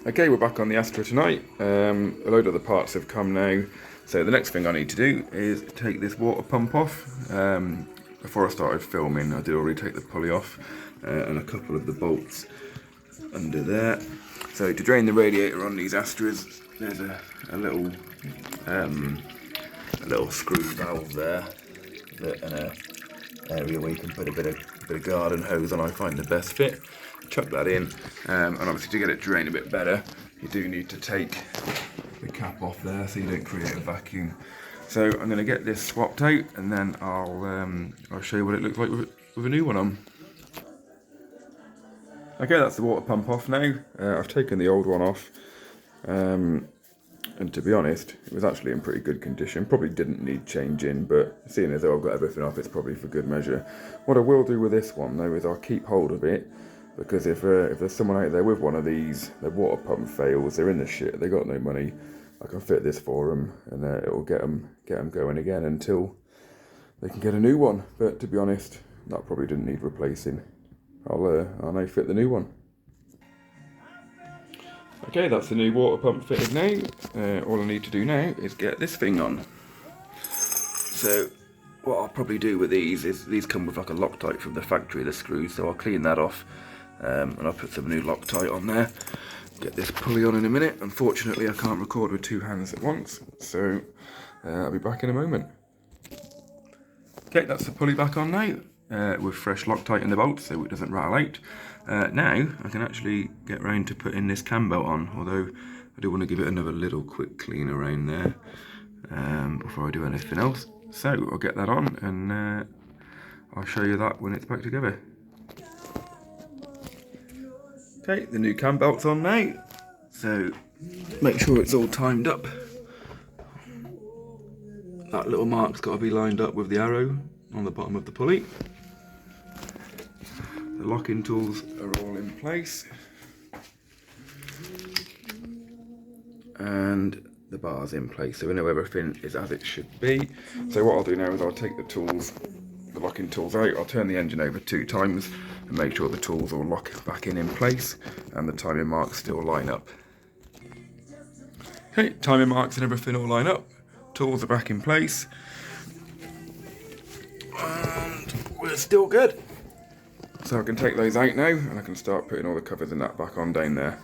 Okay, we're back on the Astra tonight. A load of the parts have come now, so the next thing I need to do is take this water pump off. Before I started filming, I did already take the pulley off and a couple of the bolts under there. So to drain the radiator on these Astras, there's a little screw valve there and a area where you can put a bit of garden hose on. I find the best fit. Chuck that in, and obviously to get it drained a bit better, you do need to take the cap off there so you don't create a vacuum. So I'm going to get this swapped out, and then I'll show you what it looks like with a new one on. Okay, that's the water pump off now. I've taken the old one off, and to be honest, it was actually in pretty good condition. Probably didn't need changing, but seeing as though I've got everything off, it's probably for good measure. What I will do with this one though is I'll keep hold of it, because if there's someone out there with one of these, their water pump fails, they're in the shit, they got no money, I can fit this for them, and it'll get them going again until they can get a new one. But to be honest, that probably didn't need replacing. I'll now fit the new one. Okay, that's the new water pump fitted now. All I need to do now is get this thing on. So what I'll probably do with these is, these come with like a Loctite from the factory, the screws, so I'll clean that off, and I'll put some new Loctite on there. Get this pulley on in a minute. Unfortunately I can't record with two hands at once, so I'll be back in a moment. Okay, that's the pulley back on now, with fresh Loctite in the bolt so it doesn't rattle out. Now I can actually get round to putting this cam belt on, although I do want to give it another little quick clean around there before I do anything else. So I'll get that on, and I'll show you that when it's back together. Okay, the new cam belt's on now, so make sure it's all timed up. That little mark's got to be lined up with the arrow on the bottom of the pulley. The locking tools are all in place, and the bar's in place, so we know everything is as it should be. So what I'll do now is I'll take the locking tools out, I'll turn the engine over 2 times and make sure the tools all lock back in place and the timing marks still line up. Okay, timing marks and everything all line up, tools are back in place, and we're still good. So I can take those out now, and I can start putting all the covers and that back on down there.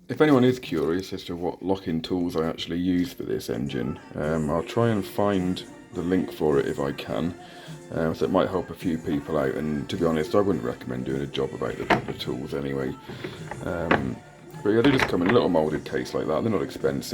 If anyone is curious as to what locking tools I actually use for this engine, I'll try and find the link for it if I can, so it might help a few people out. And to be honest, I wouldn't recommend doing a job without the proper tools anyway. But yeah, they just come in a little moulded case like that, they're not expensive.